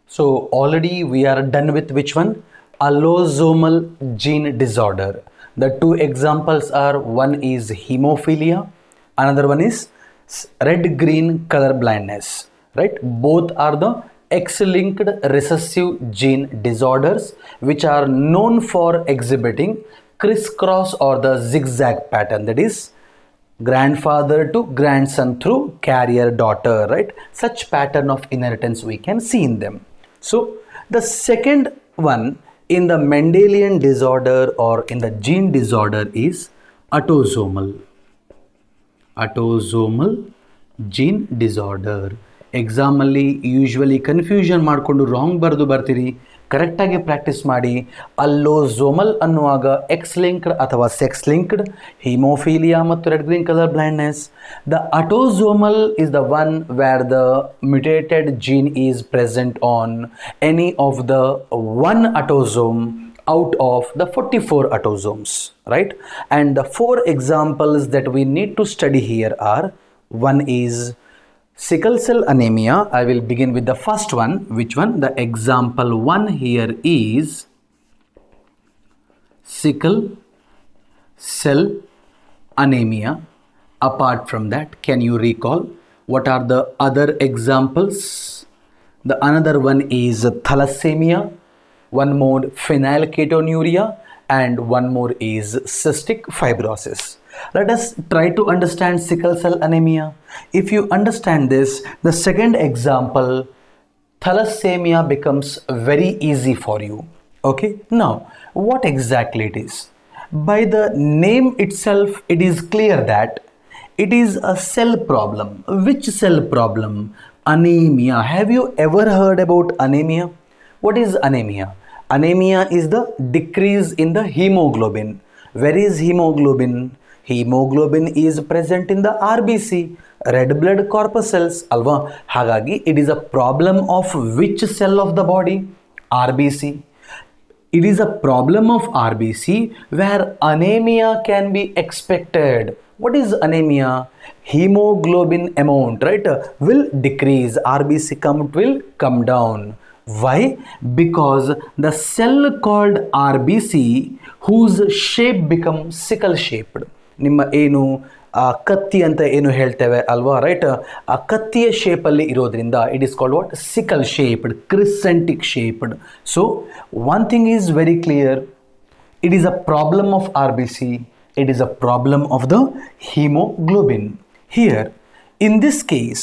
So already we are done with which one? Allosomal gene disorder. The two examples are, one is hemophilia, another one is red-green color blindness, right? Both are the X-linked recessive gene disorders which are known for exhibiting crisscross or the zigzag pattern, that is grandfather to grandson through carrier daughter, right? Such pattern of inheritance we can see in them. So the second one in the Mendelian disorder or in the gene disorder is autosomal gene disorder. Exam ಅಲ್ಲಿ usually confusion ಮಾಡಿಕೊಂಡು wrong ಬರೆದು ಬರ್ತೀರಿ. ಕರೆಕ್ಟಾಗಿ practice ಮಾಡಿ. Allosomal ಅನ್ನುವಾಗ X linked ಅಥವಾ sex linked, haemophilia ಮತ್ತು red green colour blindness. The autosomal is the one where the mutated gene is present on any of the one autosome out of the 44 autosomes, right? And the four examples that we need to study here are, one is sickle cell anemia. I will begin with the first one. Which one? The example one here is sickle cell anemia. Apart from that, can you recall what are the other examples? The another one is thalassemia, one more phenylketonuria, and one more is cystic fibrosis. Let us try to understand sickle cell anemia. If you understand this, the second example, thalassemia, becomes very easy for you. Okay, now what exactly it is? By the name itself, it is clear that it is a cell problem. Which cell problem? Anemia. Have you ever heard about anemia? What is anemia? Anemia is the decrease in the hemoglobin. Where is hemoglobin? Hemoglobin is present in the RBC, red blood corpuscles, alva. Hagagi, it is a problem of which cell of the body? RBC. It is a problem of RBC where anemia can be expected. What is anemia? Hemoglobin amount, right, will decrease. RBC count will come down. Why? Because the cell called RBC, whose shape becomes sickle shaped. ನಿಮ್ಮ ಏನು ಕತ್ತಿ ಅಂತ ಏನು ಹೇಳ್ತೇವೆ ಅಲ್ವಾ, right? ಆ ಕತ್ತಿಯ ಶೇಪಲ್ಲಿ ಇರೋದ್ರಿಂದ it is called what? Sickle shaped, crescentic shaped. So one thing is very clear, it is a problem of RBC, it is a problem of the hemoglobin. Here in this case,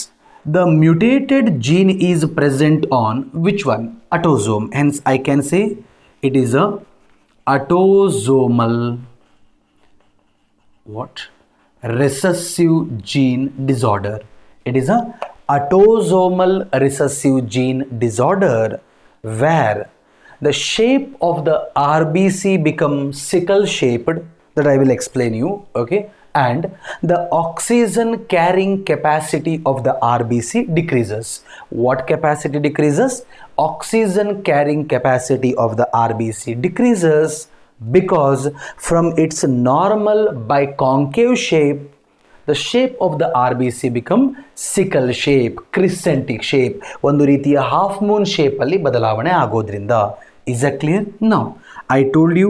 the mutated gene is present on which one? Autosome. Hence I can say it is a autosomal what? Recessive gene disorder. It is a autosomal recessive gene disorder where the shape of the RBC becomes sickle shaped, that I will explain you, okay? And the oxygen carrying capacity of the RBC decreases. What capacity decreases? Oxygen carrying capacity of the RBC decreases because from its normal biconcave shape, the shape of the RBC become sickle shape, crescentic shape, ಒಂದು ರೀತಿಯ half Moon shape ಅಲ್ಲಿ ಬದಲಾವಣೆ ಆಗೋದ್ರಿಂದ. Is that clear? Now I told you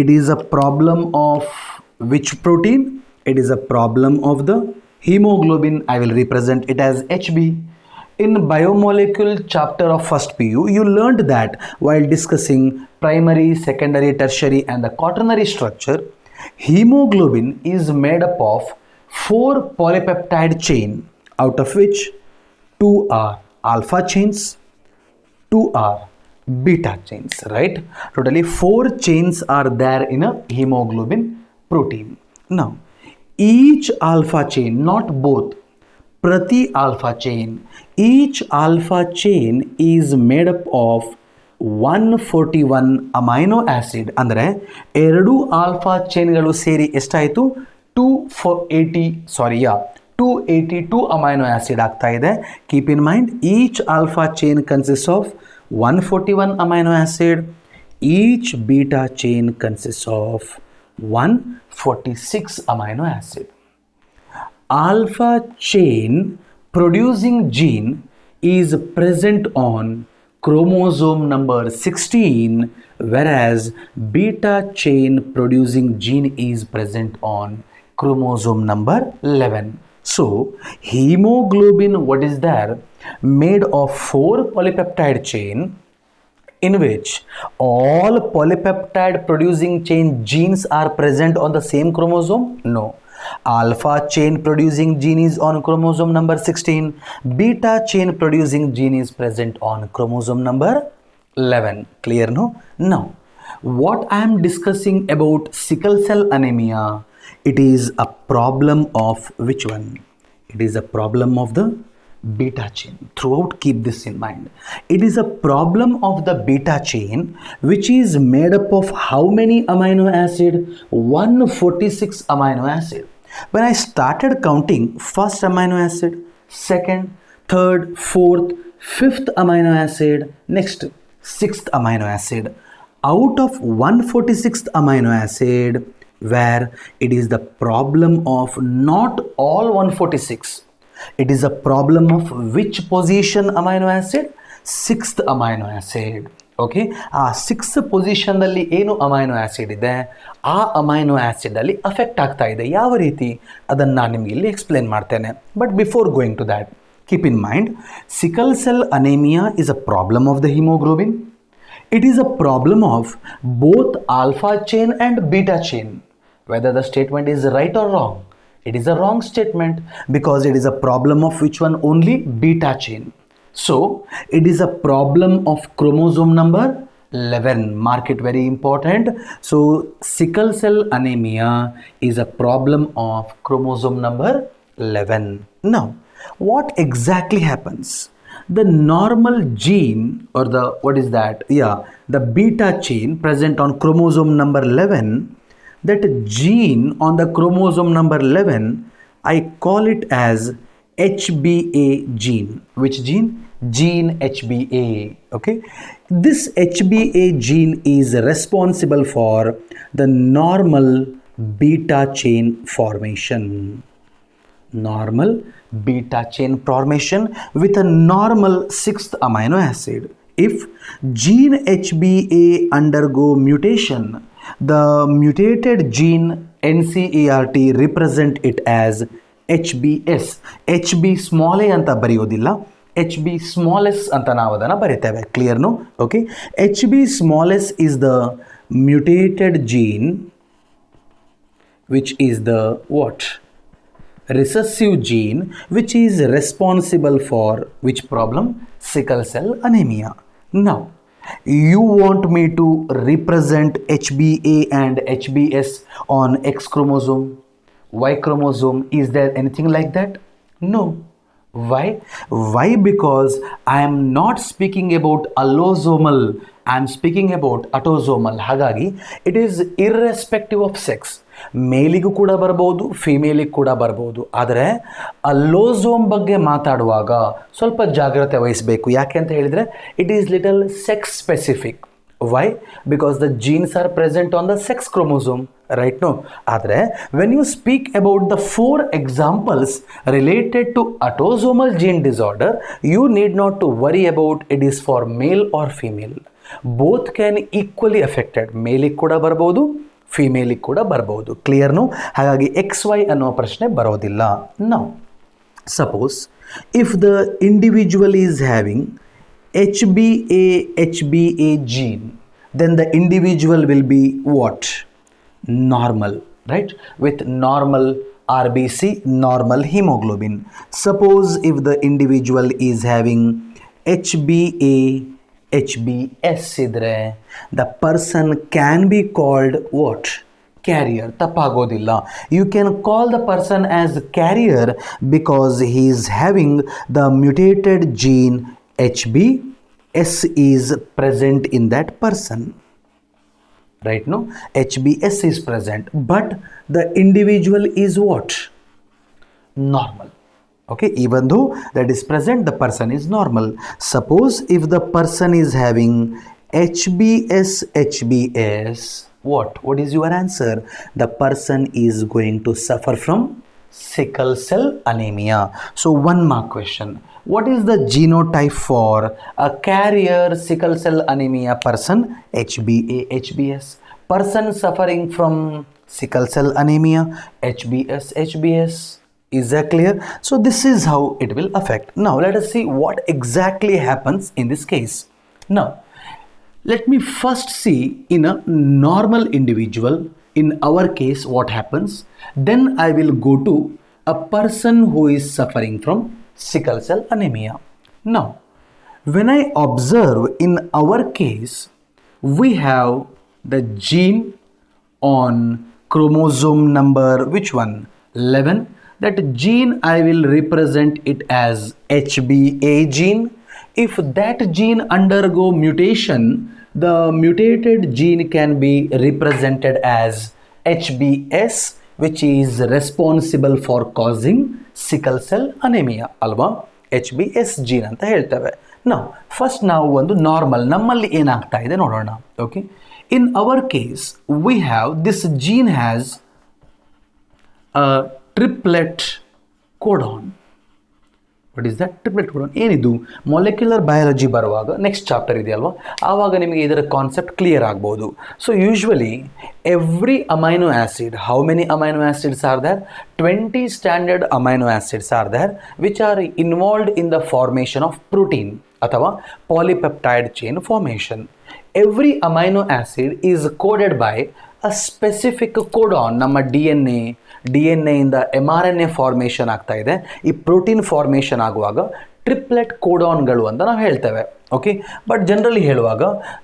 it is a problem of which protein? It is a problem of the hemoglobin. I will represent it as HB. In biomolecule chapter of first PU, you learned that while discussing primary, secondary, tertiary and the quaternary structure, hemoglobin is made up of 4 polypeptide chain, out of which 2 are alpha chains, 2 are beta chains, right? Totally 4 chains are there in a hemoglobin protein. Now each alpha chain, not both, prati alpha chain, each alpha chain is made up of 141 amino acid. ಅಂದರೆ ಎರಡು alpha ಚೈನ್ಗಳು ಸೇರಿ ಎಷ್ಟಾಯಿತು? 282 amino acid ಆಗ್ತಾ ಇದೆ. Keep in mind, each alpha chain consists of 141 amino acid. Each beta chain consists of 146 amino acid. Alpha chain producing gene is present on chromosome number 16, whereas beta chain producing gene is present on chromosome number 11. So, hemoglobin, what is there? Made of 4 polypeptide chain, in which all polypeptide producing chain genes are present on the same chromosome? No. Alpha chain producing gene is on chromosome number 16. Beta chain producing gene is present on chromosome number 11. Clear, no? Now, what I am discussing about sickle cell anemia, it is a problem of which one? It is a problem of the beta chain. Throughout, keep this in mind. It is a problem of the beta chain, which is made up of how many amino acid? 146 amino acid. When I started counting first amino acid, second, third, fourth, fifth amino acid, next sixth amino acid. Out of 146th amino acid, where it is the problem of not all 146. It is a problem of which position amino acid? Sixth amino acid. Okay, ಆ six ಪೊಸಿಷನ್ನಲ್ಲಿ ಏನು amino acid ಇದೆ ಆ amino ಆ್ಯಸಿಡಲ್ಲಿ affect ಆಗ್ತಾ ಇದೆ. ಯಾವ ರೀತಿ ಅದನ್ನು ನಾನು ನಿಮಗೆ ಇಲ್ಲಿ ಎಕ್ಸ್ಪ್ಲೇನ್ ಮಾಡ್ತೇನೆ. But before going to that, keep in mind, sickle cell anaemia is a problem of the haemoglobin. It is a problem of both alpha chain and beta chain. Whether the statement is right or wrong, it is a wrong statement because it is a problem of which one? Only beta chain. So, it is a problem of chromosome number 11. Mark it, very important. So, sickle cell anemia is a problem of chromosome number 11. Now, what exactly happens? The normal gene, or the, what is that? Yeah, the beta chain present on chromosome number 11, that gene on the chromosome number 11, I call it as HBA gene. Which gene? Gene HBA. Okay. This HBA gene is responsible for the normal beta chain formation. Normal beta chain formation with a normal sixth amino acid. If gene HBA undergo mutation, the mutated gene NCERT represent it as HBS. HB small a anta bariyodilla, HB small s anta ನಾವು ಅದನ್ನು ಬರಿತೇವೆ. Clear no? Okay, HB small s is the mutated gene which is the what? Recessive gene which is responsible for which problem? Sickle cell anemia. Now, you want me to represent HBA and HBS on X chromosome, Y chromosome? Is there anything like that? No. Why? Why? Because I am not speaking about allosomal, I am speaking about autosomal. ಹಾಗಾಗಿ it is irrespective of sex. ಮೇಲಿಗೂ ಕೂಡ ಬರ್ಬೋದು, ಫಿಮೇಲಿಗೆ ಕೂಡ ಬರ್ಬೋದು. ಆದರೆ ಅಲ್ಲೋಸೋಮ್ ಬಗ್ಗೆ ಮಾತಾಡುವಾಗ ಸ್ವಲ್ಪ ಜಾಗ್ರತೆ ವಹಿಸಬೇಕು. ಯಾಕೆ ಅಂತ ಹೇಳಿದರೆ it is little sex specific. Why? Because the genes are present on the sex chromosome, right? No. ಆದರೆ when you speak about the 4 examples related to autosomal gene disorder, you need not to worry about it is for male or female. Both can equally affected. ಮೇಲಿಗೆ ಕೂಡ ಬರ್ಬೋದು, ಫಿಮೇಲಿಗೆ ಕೂಡ ಬರ್ಬೋದು. ಕ್ಲಿಯರ್ನು? ಹಾಗಾಗಿ XY ಅನ್ನೋ ಪ್ರಶ್ನೆ ಬರೋದಿಲ್ಲ. Now suppose if the individual is having HBA gene, then the individual will be what? Normal, right? With normal RBC, normal hemoglobin. Suppose if the individual is having HBS idre, the person can be called what? Carrier. ತಪ್ಪಾಗೋದಿಲ್ಲ. You can call the person as carrier because he is having the mutated gene HBS is present in that person. Right? No? HBS is present, but the individual is what? Normal. Okay, even though that is present, the person is normal. Suppose if the person is having HBS, what is your answer? The person is going to suffer from sickle cell anemia. So 1 mark question. What is the genotype for a carrier sickle cell anemia person? HbA HbS. Person suffering from sickle cell anemia, HbS HbS. Is that clear? So this is how it will affect. Now let us see what exactly happens in this case. Now let me first see in a normal individual, in our case, what happens. Then I will go to a person who is suffering from sickle cell anemia. Now, when I observe in our case, we have the gene on chromosome number, which one? 11. That gene I will represent it as HbA gene. If that gene undergo mutation, the mutated gene can be represented as HbS, which is responsible for causing sickle cell anemia ಅಲ್ವಾ. HbS gene ಅಂತ ಹೇಳ್ತೇವೆ. ನಾವು first ನಾವು ಒಂದು normal ನಮ್ಮಲ್ಲಿ ಏನಾಗ್ತಾ ಇದೆ ನೋಡೋಣ. Okay, in our case we have this gene has a triplet codon. What is that? Triplet codon. ಏನಿದು ಮಾಲಿಕ್ಯುಲರ್ ಬಯಾಲಜಿ ಬರುವಾಗ ನೆಕ್ಸ್ಟ್ ಚಾಪ್ಟರ್ ಇದೆಯಲ್ವಾ, ಆವಾಗ ನಿಮಗೆ ಇದರ ಕಾನ್ಸೆಪ್ಟ್ ಕ್ಲಿಯರ್ ಆಗ್ಬೋದು. So usually every amino acid, how many amino acids are there? 20 standard amino acids are there which are involved in the formation of protein ಅಥವಾ polypeptide chain formation. Every amino acid is coded by a specific codon. ನಮ್ಮ D N ಎಯಿಂದ mRNA formation ಆಗ್ತಾ ಇದೆ. ಈ protein formation ಆಗುವಾಗ triplet ಕೋಡಾನ್ಗಳು ಅಂತ ನಾವು ಹೇಳ್ತೇವೆ. ಓಕೆ, ಬಟ್ ಜನರಲಿ ಹೇಳುವಾಗ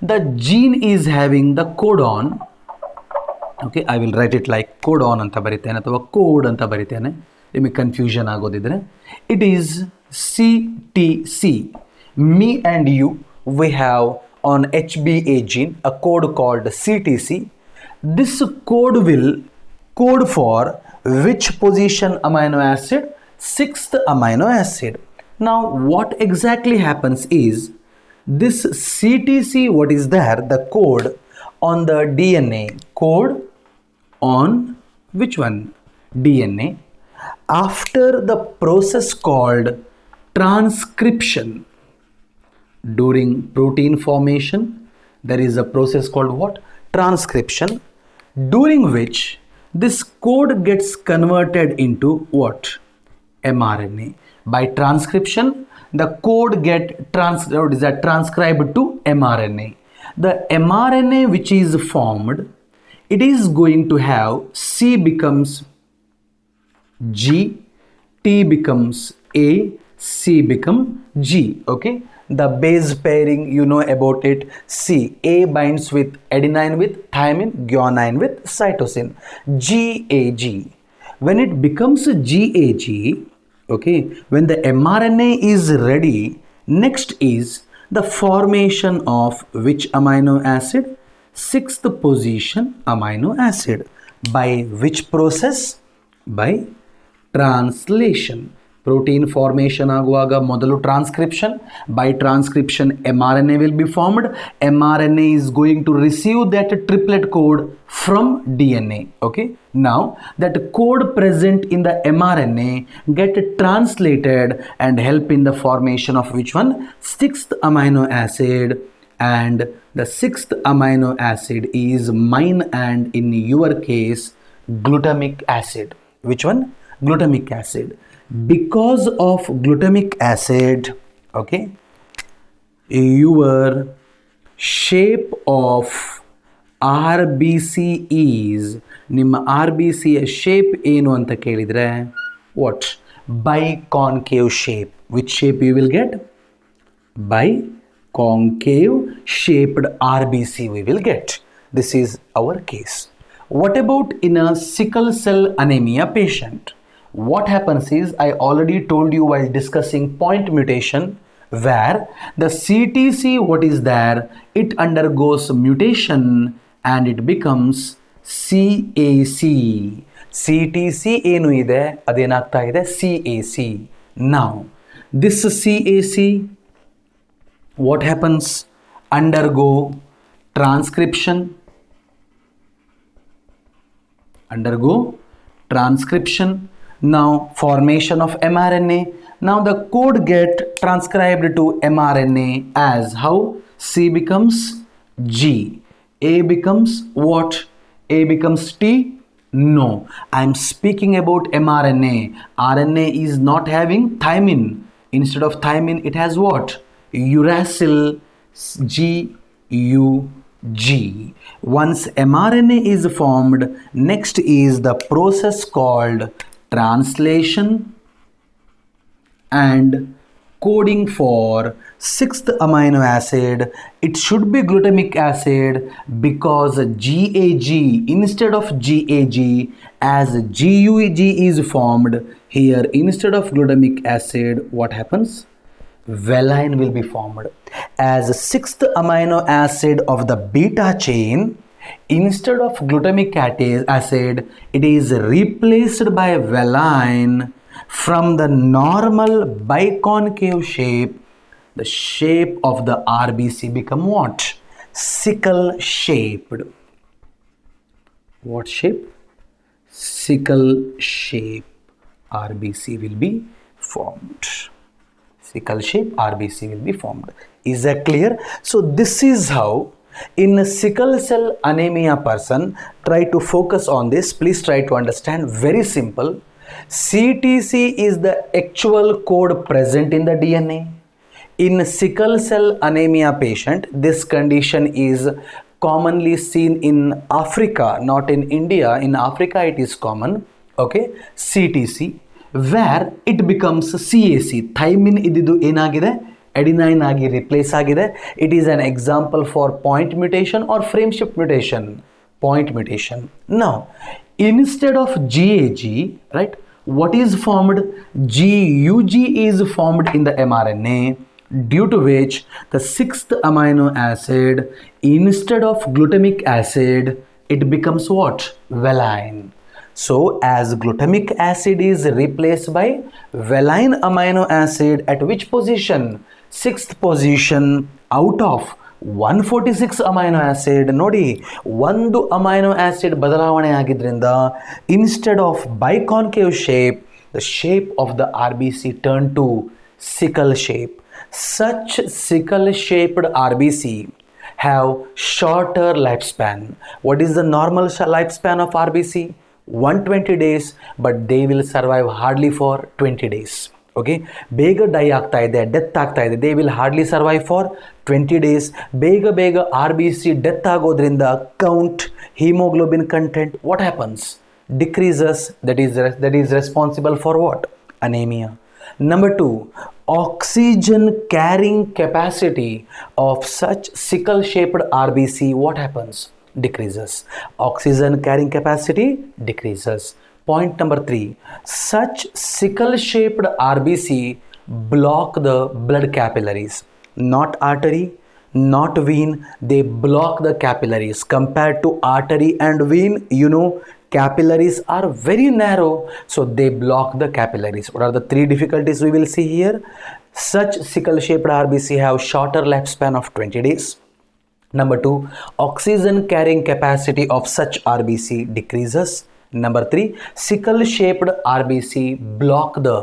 the gene is having the codon. Okay, I will write it like codon ಅಂತ ಬರಿತೇನೆ ಅಥವಾ ಕೋಡ್ ಅಂತ ಬರಿತೇನೆ, ನಿಮಗೆ ಕನ್ಫ್ಯೂಷನ್ ಆಗೋದಿದ್ರೆ. It is CTC. Me and you, we have on HbA gene a code called CTC. This code will code for which position amino acid? 6th amino acid. Now what exactly happens is this CTC, what is there? The code on the DNA, code on which one? DNA. After the process called transcription, during protein formation there is a process called what? Transcription, during which this code gets converted into what? mRNA. By transcription the code transcribed to mRNA. The mRNA which is formed, it is going to have C becomes G, T becomes A, C become G. Okay, the base pairing, you know about it. C, A binds with adenine with thymine, guanine with cytosine, GAG. When it becomes GAG, okay, when the mRNA is ready, next is the formation of which amino acid? 6th position amino acid. By which process? By translation. Protein formation ಆಗುವಾಗ ಮೊದಲು transcription. By transcription mRNA will be formed. mRNA is going to receive that triplet code from DNA. Okay, now that code present in the mRNA get translated and help in the formation of which one? 6th amino acid. And the 6th amino acid is mine and in your case glutamic acid. Which one? Glutamic acid. Because of glutamic acid, okay, your shape of RBC is, ನಿಮ್ಮ RBC shape ಏನು ಅಂತ ಕೇಳಿದ್ರೆ what? Biconcave shape. Which shape you will get? Biconcave shaped RBC we will get. This is our case. What about in a sickle cell anemia patient? What happens is, I already told you while discussing point mutation, where the CTC, what is there? It undergoes mutation and it becomes CAC. CTC ಏನು ಇದೆ ಅದೇನಾಗ್ತಾ ಇದೆ? CAC. Now this CAC, what happens? Undergo transcription. Now formation of mRNA. Now the code get transcribed to mRNA as how? C becomes G. A becomes what? A becomes T? No, I am speaking about mRNA. RNA is not having thymine. Instead of thymine, it has what? Uracil, GUG. Once mRNA is formed, next is the process called translation and coding for sixth amino acid. It should be glutamic acid because GAG instead of GAG, as GUG is formed here, instead of glutamic acid, what happens? Valine will be formed. As sixth amino acid of the beta chain, instead of glutamic acid, it is replaced by valine. From the normal biconcave shape, the shape of the RBC become what? Sickle shaped. What shape? Sickle shape RBC will be formed. Sickle shape RBC will be formed. Is that clear? So this is how in a sickle cell anemia person, try to focus on this. Please try to understand. Very simple. CTC is the actual code present in the DNA. In sickle cell anemia patient, this condition is commonly seen in Africa, not in India. In Africa it is common, okay, CTC, where it becomes CAC. Thymine ididu enagide, adenine agi replace agide. It is an example for point mutation or frame shift mutation. Point mutation. Now, instead of GAG, right, what is formed? GUG is formed in the mRNA, due to which the sixth amino acid, instead of glutamic acid, it becomes what? Valine. So as glutamic acid is replaced by valine amino acid at which position? Sixth position out of 146 amino acid. ನೋಡಿ, ಒಂದು amino acid ಬದಲಾವಣೆ ಆಗಿದ್ರಿಂದ instead of biconcave shape, the shape of the RBC turned to sickle shape. Such sickle shaped RBC have shorter lifespan. What is the normal lifespan of RBC? 120 days, but they will survive hardly for 20 days. Okay, ಬೇಗ dye ಆಗ್ತಾ ಇದೆ, death ಆಗ್ತಾ ಇದೆ, they will hardly survive for 20 days. ಬೇಗ RBC death ಆಗೋದ್ರಿಂದ count, hemoglobin content, what happens? Decreases. That is responsible for what? Anemia. Number 2, oxygen carrying capacity of such sickle shaped RBC, what happens? Decreases. Oxygen carrying capacity decreases. Point number 3, such sickle shaped RBC block the blood capillaries, not artery, not vein. They block the capillaries. Compared to artery and vein, you know, capillaries are very narrow, so they block the capillaries. What are the 3 difficulties we will see here? Such sickle shaped RBC have shorter lifespan of 20 days. Number 2, oxygen carrying capacity of such RBC decreases. Number 3, sickle shaped RBC block the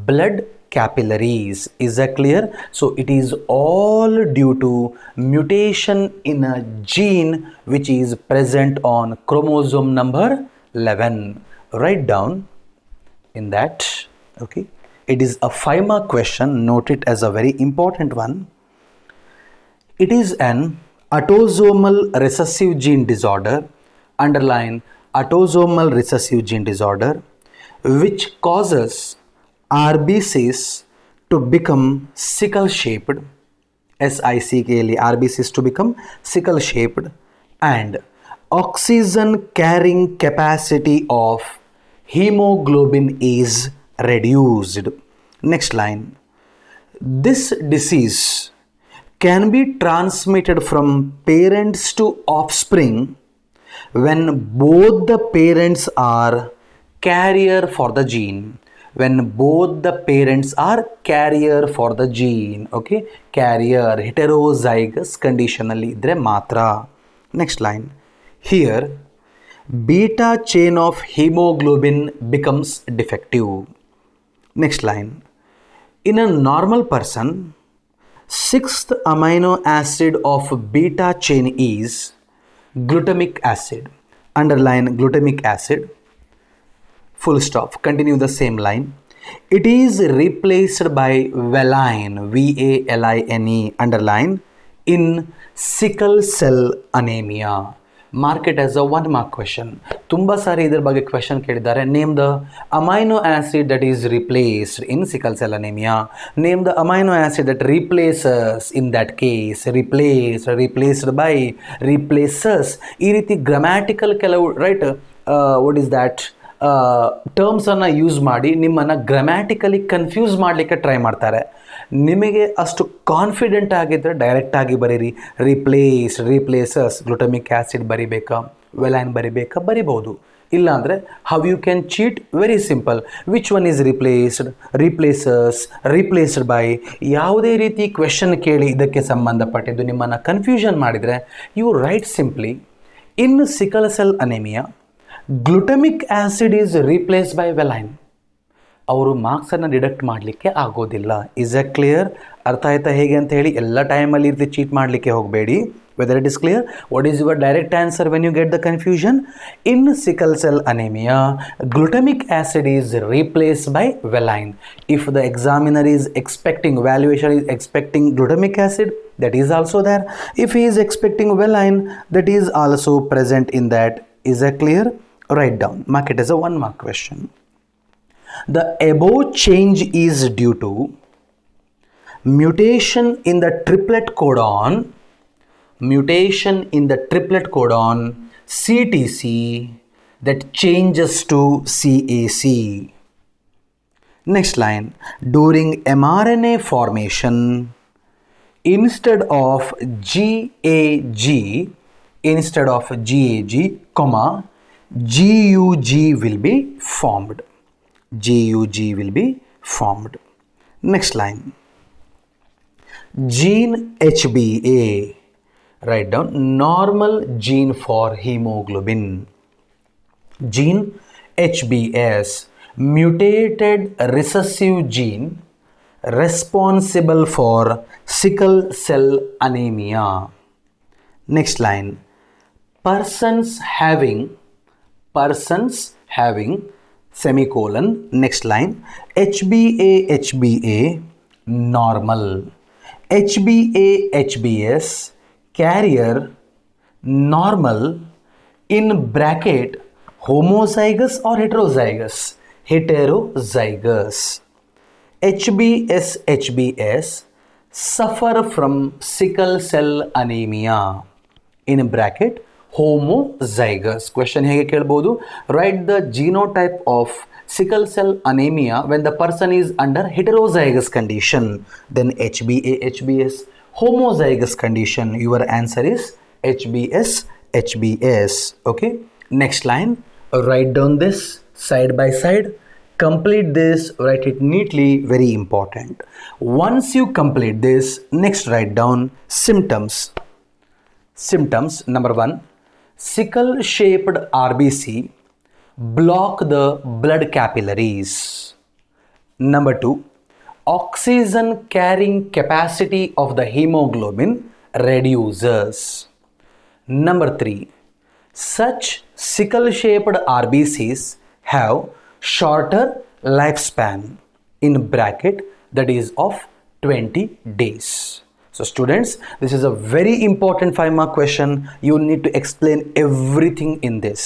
blood capillaries. Is that clear? So it is all due to mutation in a gene which is present on chromosome number 11. Write down in that. Okay, it is a 5-mark question. Note it as a very important one. It is an autosomal recessive gene disorder. Underline autosomal recessive gene disorder, which causes RBCs to become sickle shaped, SICKLE, RBCs to become sickle shaped, and oxygen carrying capacity of hemoglobin is reduced. Next line. This disease can be transmitted from parents to offspring when both the parents are carrier for the gene. When both the parents are carrier for the gene. Okay, carrier, heterozygous condition alli idre matra. Next line. Here beta chain of hemoglobin becomes defective. Next line. In a normal person, sixth amino acid of beta chain is glutamic acid. Underline glutamic acid. Full stop. Continue the same line. It is replaced by valine, V-A-L-I-N-E, underline, in sickle cell anemia. Mark it as a 1 mark question. ತುಂಬ ಸಾರಿ ಇದರ ಬಗ್ಗೆ question ಕೇಳಿದ್ದಾರೆ. Name the amino acid that is replaced in sickle cell anaemia. Name the amino acid that replaces in that case. Replaced by, replaces. ಈ ರೀತಿ grammatical ಕೆಲವು right what is that ಟರ್ಮ್ಸನ್ನು use ಮಾಡಿ ನಿಮ್ಮನ್ನು ಗ್ರಾಮ್ಯಾಟಿಕಲಿ ಕನ್ಫ್ಯೂಸ್ ಮಾಡಲಿಕ್ಕೆ try ಮಾಡ್ತಾರೆ. ನಿಮಗೆ ಅಷ್ಟು ಕಾನ್ಫಿಡೆಂಟ್ ಆಗಿದ್ದರೆ ಡೈರೆಕ್ಟಾಗಿ ಬರೀರಿ. ರಿಪ್ಲೇಸಸ್, ಗ್ಲುಟಮಿಕ್ ಆ್ಯಸಿಡ್ ಬರಿಬೇಕಾ, ವೆಲೈನ್ ಬರಿಬೇಕಾ, ಬರಿಬೋದು. ಇಲ್ಲಾಂದರೆ how you can cheat, very simple. Which one is replaced by. ಯಾವುದೇ ರೀತಿ ಕ್ವೆಶನ್ ಕೇಳಿ ಇದಕ್ಕೆ ಸಂಬಂಧಪಟ್ಟಿದ್ದು ನಿಮ್ಮನ್ನು ಕನ್ಫ್ಯೂಷನ್ ಮಾಡಿದರೆ you write simply, in sickle cell anaemia glutamic acid is replaced by valine. ಅವರು ಮಾರ್ಕ್ಸನ್ನು ಡಿಡಕ್ಟ್ ಮಾಡಲಿಕ್ಕೆ ಆಗೋದಿಲ್ಲ. Is a clear? ಅರ್ಥ ಆಯ್ತಾ ಹೇಗೆ ಅಂತ ಹೇಳಿ? ಎಲ್ಲ ಟೈಮಲ್ಲಿ ಇರ್ತಿ ಚೀಟ್ ಮಾಡಲಿಕ್ಕೆ ಹೋಗಬೇಡಿ. Whether it is clear? What is your direct answer when you get the confusion? In sickle cell anaemia glutamic acid is replaced by valine. If the examiner is expecting, valuation is expecting glutamic acid, that is also there. If he is expecting valine, that is also present in that. Is that clear? Write down. Mark it as a 1 mark question. The above change is due to mutation in the triplet codon, CTC, that changes to CAC. Next line. During mRNA formation, instead of GAG, comma, GUG will be formed. Next line. Gene HbA, write down, normal gene for hemoglobin. Gene HbS, mutated recessive gene responsible for sickle cell anemia. Next line. Persons having semicolon. Next line. HbA normal. HbS carrier normal, in bracket homozygous or heterozygous? Heterozygous. HbS suffer from sickle cell anemia, in bracket homozygous. Question ಹೇಗೆ ಕೇಳಬಹುದು? Write the genotype of sickle cell anemia when the person is under heterozygous condition. Then HbS. Homozygous condition, your answer is HbS. Okay. Next line. Write down this side by side. Complete this, write it neatly, very important. Once you complete this, next write down symptoms. Number 1, sickle shaped RBC block the blood capillaries. Number 2, oxygen carrying capacity of the hemoglobin reduces. Number 3, such sickle shaped RBCs have shorter lifespan, in bracket that is of 20 days. So students, this is a very important 5 mark question. You need to explain everything in this.